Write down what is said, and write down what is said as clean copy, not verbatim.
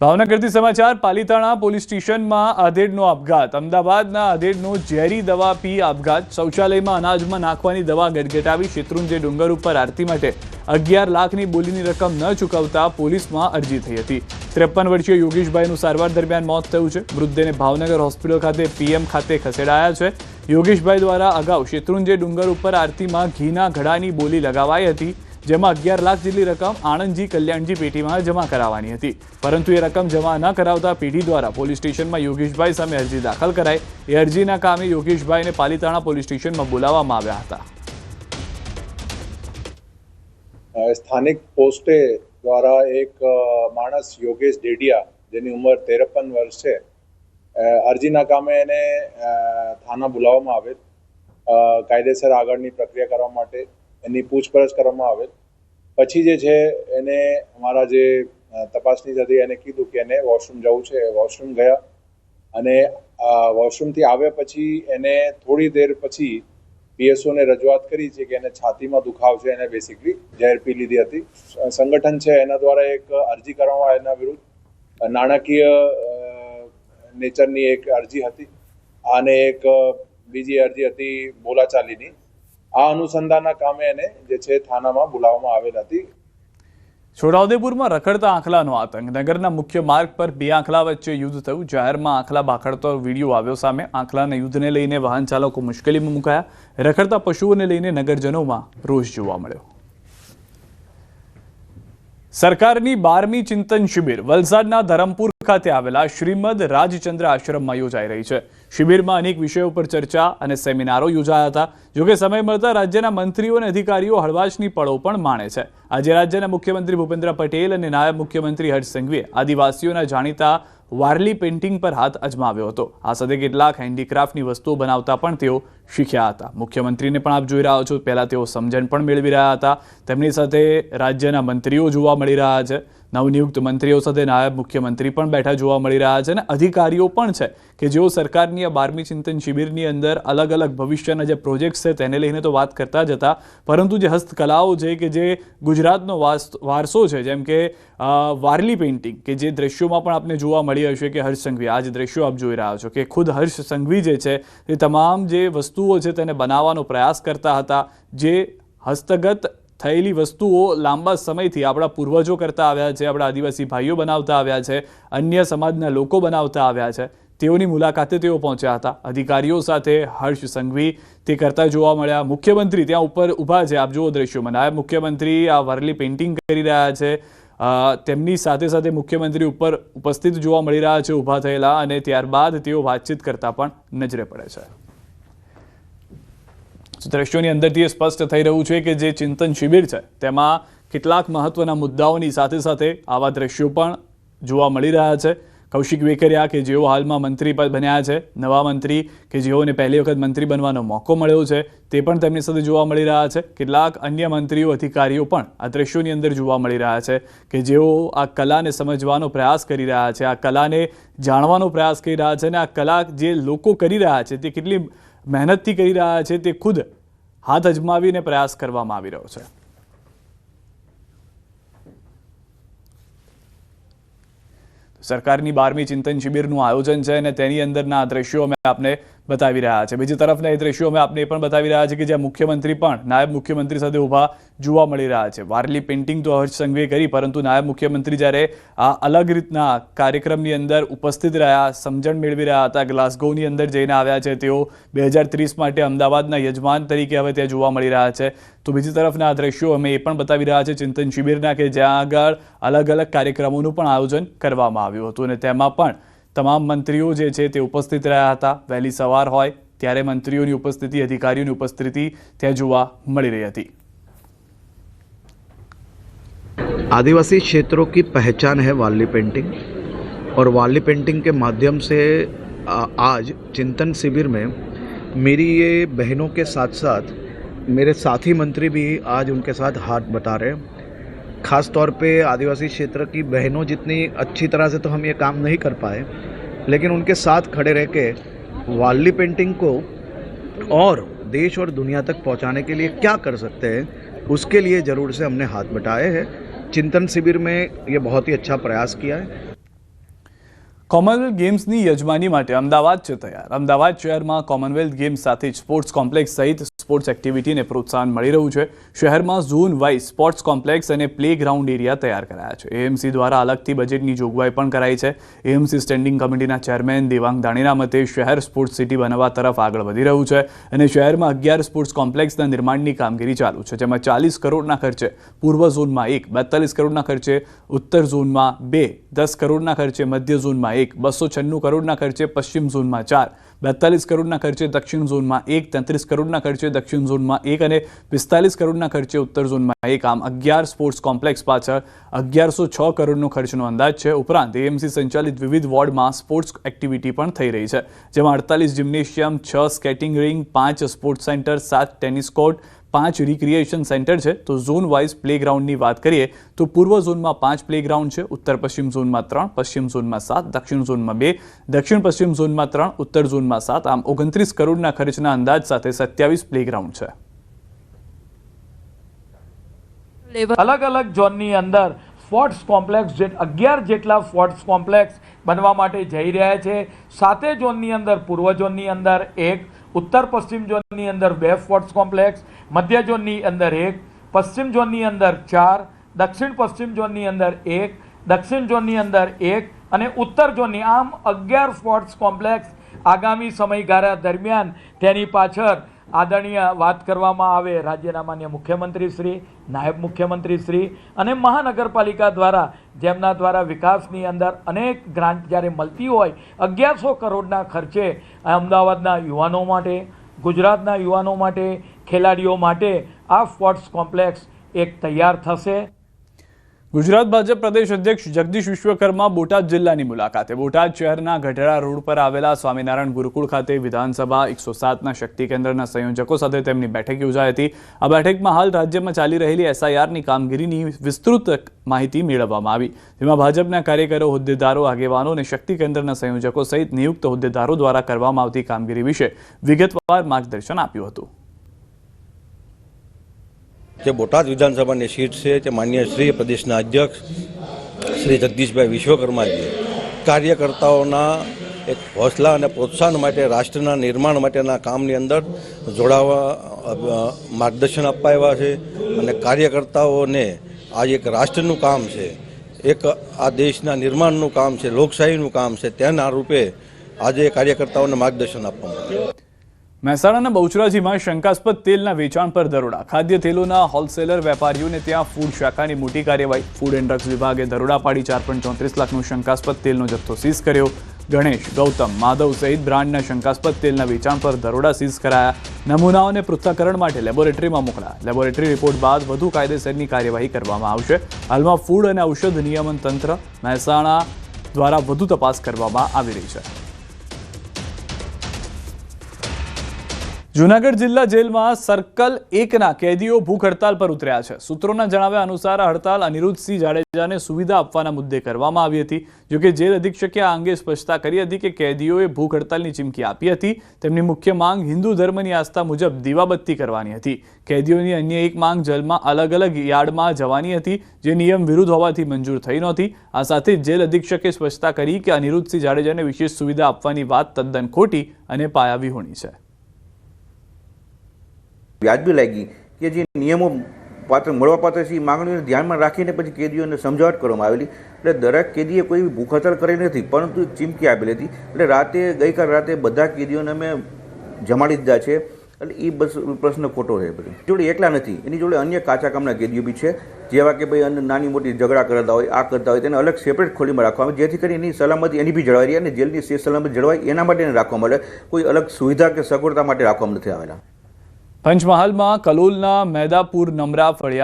ભાવનગરથી સમાચાર પાલીતાણા પોલીસ સ્ટેશનમાં આધેડનો આપઘાત। અમદાવાદના આધેડનો ઝેરી દવા પી આપઘાત। શૌચાલયમાં અનાજમાં નાખવાની દવા ગટગટાવી શેત્રુંજય ડુંગર ઉપર આરતી માટે 11 લાખની બોલીની રકમ ન ચૂકવતા પોલીસમાં અરજી થઈ હતી। 53 વર્ષીય યોગેશભાઈનું સારવાર દરમિયાન મોત થયું છે। મૃતદેહને ભાવનગર હોસ્પિટલ ખાતે પીએમ ખાતે ખસેડાયા છે। યોગેશભાઈ દ્વારા અગાઉ શેત્રુંજય ડુંગર ઉપર આરતીમાં ઘીના ઘડાની બોલી લગાવાઈ હતી, જેમાં 11 લાખ જેટલી રકમ આણંદજી કલ્યાણજી પેઢીમાં જમા કરાવવાની હતી, પરંતુ એ રકમ જમા ન કરાવતા પેઢી દ્વારા પોલીસ સ્ટેશનમાં યોગેશભાઈ સામે અરજી દાખલ કરાઈ। એ અરજીના કામે યોગેશભાઈને પાલીતાણા પોલીસ સ્ટેશનમાં બોલાવવામાં આવ્યા હતા। સ્થાનિક પોસ્ટે દ્વારા એક માણસ યોગેશ ડેડિયા, જેની ઉંમર 53 વર્ષ છે, અરજીના કામે એને થાના બોલાવવામાં આવેલ। કાયદેસર આગળની પ્રક્રિયા કરવા માટે એની પૂછપરછ કરવામાં આવેલ। પછી જે છે એને અમારા જે તપાસનીશ હતી એને કીધું કે એને વોશરૂમ જવું છે। વોશરૂમ ગયા અને વોશરૂમથી આવ્યા પછી એને થોડી દેર પછી પીએસઓને રજૂઆત કરી છે કે એને છાતીમાં દુખાવ છે, એને બેસિકલી ઝેર પી લીધી હતી। સંગઠન છે એના દ્વારા એક અરજી કરવામાં એના વિરુદ્ધ નાણાકીય નેચરની એક અરજી હતી અને એક બીજી અરજી હતી બોલાચાલીની। આ અનુસંધાનના કામે એને જે છે થાનામાં બોલાવવામાં આવેલ હતી। છોટાઉદેપુરમાં રખડતા આંખલાનો આતંક। નગરના મુખ્ય માર્ગ પર બે આંખલા વચ્ચે યુદ્ધ થયું। જાહેરમાં આંખલા બાખડતો વિડીયો આવ્યો સામે। આંખલાના યુદ્ધને લઈને વાહન ચાલકો મુશ્કેલીમાં મુકાયા। રખડતા પશુઓને લઈને નગરજનોમાં રોષ જોવા મળ્યો। સરકારની 12મી ચિંતન શિબિર વલસાડના ધરમપુર ખાતે આવેલા શ્રીમદ રાજચંદ્ર આશ્રમમાં યોજાઈ રહી છે। શિબિરમાં અનેક વિષયો પર ચર્ચા અને સેમિનારો યોજાયા હતા। જોકે સમય મળતા રાજ્યના મંત્રીઓ અને અધિકારીઓ હળવાશની પળો પણ માણે છે। આજે રાજ્યના મુખ્યમંત્રી ભૂપેન્દ્ર પટેલ અને નાયબ મુખ્યમંત્રી હર્ષ સંઘવીએ આદિવાસીઓના જાણીતા વારલી પેઇન્ટિંગ પર હાથ અજમાવ્યો હતો। આ સાથે કેટલાક હેન્ડીક્રાફ્ટની વસ્તુઓ બનાવતા પણ તેઓ શીખ્યા હતા। મુખ્યમંત્રીને પણ આપ જોઈ રહ્યા છો, પહેલા તેઓ સમજણ પણ મેળવી રહ્યા હતા। તેમની સાથે રાજ્યના મંત્રીઓ જોવા મળી રહ્યા છે। નવનિયુક્ત મંત્રીઓ સાથે નાયબ મુખ્યમંત્રી પણ બેઠા જોવા મળી રહ્યા છે અને અધિકારીઓ પણ છે કે જેઓ સરકારની આ 12મી ચિંતન શિબિરની અંદર અલગ અલગ ભવિષ્યના જે પ્રોજેક્ટ્સ છે તેને લઈને તો વાત કરતા જ હતા, પરંતુ જે હસ્તકલાઓ છે કે જે ગુજરાતનો વારસો છે, જેમ કે વારલી પેઇન્ટિંગ કે જે દ્રશ્યોમાં પણ આપને જોવા મળી હશે કે હર્ષ સંઘવી, આ જે દ્રશ્યો આપ જોઈ રહ્યા છો કે ખુદ હર્ષ સંઘવી જે છે એ તમામ જે વસ્તુઓ છે તેને બનાવવાનો પ્રયાસ કરતા હતા। જે હસ્તગત થયેલી વસ્તુઓ લાંબા સમયથી આપણા પૂર્વજો કરતા આવ્યા છે, આપણા આદિવાસી ભાઈઓ બનાવતા આવ્યા છે, અન્ય સમાજના લોકો બનાવતા આવ્યા છે, તેઓની મુલાકાતે તેઓ પહોંચ્યા હતા। અધિકારીઓ સાથે હર્ષ સંઘવી તે કરતા જોવા મળ્યા। મુખ્યમંત્રી ત્યાં ઉપર ઊભા છે, આપ જુઓ દ્રશ્યોમાં, નાયબ મુખ્યમંત્રી આ વારલી પેઇન્ટિંગ કરી રહ્યા છે। તેમની સાથે સાથે મુખ્યમંત્રી ઉપર ઉપસ્થિત જોવા મળી રહ્યા છે ઊભા થયેલા, અને ત્યારબાદ તેઓ વાતચીત કરતા પણ નજરે પડે છે। દ્રશ્યોની અંદરથી સ્પષ્ટ થઈ રહ્યું છે કે જે ચિંતન શિબિર છે તેમાં કેટલાક મહત્વના મુદ્દાઓની સાથે સાથે આવા દ્રશ્યો પણ જોવા મળી રહ્યા છે। કૌશિક વેકરિયા કે જેઓ હાલમાં મંત્રી બન્યા છે, નવા મંત્રી કે જેઓને પહેલી વખત મંત્રી બનવાનો મોકો મળ્યો છે, તે પણ તેમની સાથે જોવા મળી રહ્યા છે। કેટલાક અન્ય મંત્રીઓ અધિકારીઓ પણ આ દ્રશ્યોની અંદર જોવા મળી રહ્યા છે કે જેઓ આ કલાને સમજવાનો પ્રયાસ કરી રહ્યા છે, આ કલાને જાણવાનો પ્રયાસ કરી રહ્યા છે, અને આ કલા જે લોકો કરી રહ્યા છે તે કેટલી મહેનતથી કરી રહ્યા છે તે ખુદ હાથ અજમાવીને પ્રયાસ કરવામાં આવી રહ્યો છે। સરકારની 12મી ચિંતન શિબિરનું આયોજન છે અને તેની અંદરના આ દ્રશ્યો અમે આપને બતાવી રહ્યા છે। બીજી તરફના એ દ્રશ્યો અમે આપને એ પણ બતાવી રહ્યા છે કે જ્યાં મુખ્યમંત્રી પણ નાયબ મુખ્યમંત્રી સાથે ઊભા જોવા મળી રહ્યા છે। વારલી પેઇન્ટિંગ તો હર્ષ સંઘવીએ કરી, પરંતુ નાયબ મુખ્યમંત્રી જ્યારે આ અલગ રીતના કાર્યક્રમની અંદર ઉપસ્થિત રહ્યા, સમજણ મેળવી રહ્યા હતા, ગ્લાસગોની અંદર જઈને આવ્યા છે તેઓ 2030 માટે અમદાવાદના યજમાન તરીકે હવે ત્યાં જોવા મળી રહ્યા છે। તો બીજી તરફના આ દ્રશ્યો અમે એ પણ બતાવી રહ્યા છે ચિંતન શિબિરના કે જ્યાં આગળ અલગ અલગ કાર્યક્રમોનું પણ આયોજન કરવામાં આવ્યું હતું અને તેમાં પણ તમામ મંત્રીઓ જે છે તે ઉપસ્થિત રહ્યા હતા। વહેલી સવાર હોય ત્યારે મંત્રીઓની ઉપસ્થિતિ, અધિકારીઓની ઉપસ્થિતિ ત્યાં જોવા મળી રહી હતી। आदिवासी क्षेत्रों की पहचान है वारली पेंटिंग, और वारली पेंटिंग के माध्यम से आज चिंतन शिविर में मेरी ये बहनों के साथ साथ मेरे साथी मंत्री भी आज उनके साथ हाथ बटा रहे हैं। ख़ास तौर पे आदिवासी क्षेत्र की बहनों जितनी अच्छी तरह से तो हम ये काम नहीं कर पाए, लेकिन उनके साथ खड़े रह के वारली पेंटिंग को और देश और दुनिया तक पहुंचाने के लिए क्या कर सकते हैं, उसके लिए ज़रूर से हमने हाथ बटाए हैं। चिंतन शिविर में ये बहुत ही अच्छा प्रयास किया है। કોમનવેલ્થ ગેમ્સની યજમાની માટે અમદાવાદ છે તૈયાર. અમદાવાદ શહેરમાં કોમનવેલ્થ ગેમ્સ સાથે જ સ્પોર્ટ્સ કોમ્પ્લેક્સ સહિત સ્પોર્ટ્સ એક્ટિવિટીને પ્રોત્સાહન મળી રહ્યું છે. શહેરમાં ઝોન વાઇઝ સ્પોર્ટ્સ કોમ્પ્લેક્સ અને પ્લે ગ્રાઉન્ડ એરિયા તૈયાર કરાયા છે. એએમસી દ્વારા અલગથી બજેટની જોગવાઈ પણ કરાઈ છે. એએમસી સ્ટેન્ડિંગ કમિટીના ચેરમેન દેવાંગ દાણીના મતે શહેર સ્પોર્ટ્સ સિટી બનવા તરફ આગળ વધી રહ્યું છે અને શહેરમાં 11 સ્પોર્ટ્સ કોમ્પ્લેક્સના નિર્માણની કામગીરી ચાલુ છે, જેમાં 40 કરોડના ખર્ચે પૂર્વ ઝોનમાં 1, 42 કરોડના ખર્ચે ઉત્તર ઝોનમાં 2, 10 કરોડના ખર્ચે મધ્ય ઝોનમાં 1, 296 કરોડના ખર્ચે પશ્ચિમ ઝોનમાં 4, 42 કરોડના ખર્ચે દક્ષિણ ઝોનમાં 1, 33 કરોડના ખર્ચે દક્ષિણ ઝોનમાં 1 અને 45 કરોડના ખર્ચે ઉત્તર ઝોનમાં 1. આમ 11 સ્પોર્ટ્સ કોમ્પ્લેક્સ પાછળ 1106 કરોડનો ખર્ચનો અંદાજ છે. ઉપરાંત એએમસી સંચાલિત વિવિધ વોર્ડમાં સ્પોર્ટ્સ એક્ટિવિટી પણ થઈ રહી છે, જેમાં 48 gymnasium, 6 skating ring, 5 sports centre, 7 tennis court, 5 recreation centre છે. તો ઝોન વાઇઝ પ્લેગ્રાઉન્ડની વાત કરીએ તો પૂર્વ ઝોનમાં 5 પ્લેગ્રાઉન્ડ છે, ઉત્તર પશ્ચિમ ઝોનમાં 3, પશ્ચિમ ઝોનમાં 7, દક્ષિણ ઝોનમાં 2, દક્ષિણ પશ્ચિમ ઝોનમાં 3, ઉત્તર ઝોનમાં 7. આમ 29 કરોડના ખર્ચના અંદાજ સાથે 27 પ્લેગ્રાઉન્ડ છે. અલગ અલગ ઝોનની અંદર સ્પોર્ટ્સ કોમ્પ્લેક્સ 11 જેટલા સ્પોર્ટ્સ કોમ્પ્લેક્સ બનવા માટે જઈ રહ્યા છે. 7 ઝોનની અંદર પૂર્વ ઝોનની અંદર 1, ઉત્તર પશ્ચિમ ઝોનની અંદર 2 સ્પોર્ટ્સ કોમ્પ્લેક્સ, મધ્ય ઝોનની અંદર 1, પશ્ચિમ ઝોનની અંદર 4, દક્ષિણ પશ્ચિમ ઝોનની અંદર 1, દક્ષિણ ઝોનની અંદર 1 અને ઉત્તર ઝોનની આમ 11 સ્પોર્ટ્સ કોમ્પ્લેક્સ આગામી સમયગાળા દરમિયાન તેની પાછળ આદરણીય વાત કરવામાં આવે રાજ્યના માન્ય મુખ્યમંત્રી શ્રી, નાયબ મુખ્યમંત્રી શ્રી અને મહાનગરપાલિકા દ્વારા જેમના દ્વારા વિકાસની અંદર અનેક ગ્રાન્ટ જ્યારે મળતી હોય 1100 કરોડના ખર્ચે અમદાવાદના યુવાનો માટે, ગુજરાતના યુવાનો માટે, ખેલાડીઓ માટે આ સ્પોર્ટ્સ કોમ્પ્લેક્સ એક તૈયાર થશે. ગુજરાત ભાજપ પ્રદેશ અધ્યક્ષ જગદીશ વિશ્વકર્મા બોટાદ જિલ્લાની મુલાકાતે. બોટાદ શહેરના ગઢડા રોડ પર આવેલા સ્વામિનારાયણ ગુરુકુળ ખાતે વિધાનસભા 107ના શક્તિ કેન્દ્રના સંયોજકો સાથે તેમની બેઠક યોજાઈ હતી. આ બેઠકમાં હાલ રાજ્યમાં ચાલી રહેલી એસઆઈઆરની કામગીરીની વિસ્તૃત માહિતી મેળવવામાં આવી, જેમાં ભાજપના કાર્યકરો, હોદ્દેદારો, આગેવાનો અને શક્તિ કેન્દ્રના સંયોજકો સહિત નિયુક્ત હોદ્દેદારો દ્વારા કરવામાં આવતી કામગીરી વિશે વિગતવાર માર્ગદર્શન આપ્યું હતું. જે બોટાદ વિધાનસભાની સીટ છે તે માન્ય શ્રી પ્રદેશના અધ્યક્ષ શ્રી જગદીશભાઈ વિશ્વકર્માજી કાર્યકર્તાઓના એક હોસલા અને પ્રોત્સાહન માટે, રાષ્ટ્રના નિર્માણ માટેના કામની અંદર જોડાવા માર્ગદર્શન આપવા આવ્યા છે અને કાર્યકર્તાઓને આ એક રાષ્ટ્રનું કામ છે, એક આ દેશના નિર્માણનું કામ છે, લોકશાહીનું કામ છે, તેના રૂપે આજે કાર્યકર્તાઓને માર્ગદર્શન આપવામાં આવ્યું. મહેસાણાના બહુચરાજીમાં શંકાસ્પદ તેલના વેચાણ પર દરોડા. ખાદ્ય તેલોના હોલસેલર વેપારીઓને ત્યાં ફૂડ શાખાની મોટી કાર્યવાહી. ફૂડ એન્ડ ડ્રગ્સ વિભાગે દરોડા પાડી 4.34 લાખનો શંકાસ્પદ તેલનો જથ્થો સીઝ કર્યો. ગણેશ, ગૌતમ, માધવ સહિત બ્રાન્ડના શંકાસ્પદ તેલના વેચાણ પર દરોડા સીઝ કરાયા. નમૂનાઓને પૃથ્થકરણ માટે લેબોરેટરીમાં મોકલાયા. લેબોરેટરી રિપોર્ટ બાદ વધુ કાયદેસરની કાર્યવાહી કરવામાં આવશે. હાલમાં ફૂડ અને ઔષધ નિયમન તંત્ર મહેસાણા દ્વારા વધુ તપાસ કરવામાં આવી રહી છે. જૂનાગઢ જિલ્લા જેલમાં સર્કલ 1ના કેદીઓ ભૂખ હડતાલ પર ઉતર્યા છે. સૂત્રોના જણાવ્યા અનુસાર આ હડતાલ અનિરુદ્ધસિંહ જાડેજાને સુવિધા આપવાના મુદ્દે કરવામાં આવી હતી. જોકે જેલ અધિક્ષકે આ અંગે સ્પષ્ટતા કરી હતી કે કેદીઓએ ભૂખ હડતાલની ચીમકી આપી હતી. તેમની મુખ્ય માંગ હિન્દુ ધર્મની આસ્થા મુજબ દીવાબત્તી કરવાની હતી. કેદીઓની અન્ય એક માંગ જેલમાં અલગ અલગ યાર્ડમાં જવાની હતી, જે નિયમ વિરુદ્ધ હોવાથી મંજૂર થઈ નહોતી. આ સાથે જેલ અધિક્ષકે સ્પષ્ટતા કરી કે અનિરુદ્ધસિંહ જાડેજાને વિશેષ સુવિધા આપવાની વાત તદ્દન ખોટી અને પાયાવિહોણી છે. વ્યાજબી લાગી કે જે નિયમો મળવાપાત્ર છે એ માંગણીઓને ધ્યાનમાં રાખીને પછી કેદીઓને સમજાવટ કરવામાં આવેલી. એટલે દરેક કેદીએ કોઈ ભૂખ હડતાલ કરી નથી, પરંતુ ચીમકી આપેલી હતી. એટલે ગઈકાલ રાતે બધા કેદીઓને અમે જમાડી દીધા છે. એટલે એ બસ પ્રશ્ન ખોટો છે. બધી જોડે એકલા નથી, એની જોડે અન્ય કાચા કામના કેદીઓ બી છે, જેવા કે ભાઈ નાની મોટી ઝઘડા કરતા હોય, આ કરતા હોય, તેને અલગ સેપરેટ ખોલીમાં રાખવામાં, જેથી કરી એની સલામતી એની બી જળવાઈ રહે અને જેલની સલામતી જળવાય એના માટે રાખવામાં આવે. કોઈ અલગ સુવિધા કે સગવડતા માટે રાખવામાં નથી આવેલા. પંચમહાલમાં કલોલના મેદાપુર નમરા ફળિયા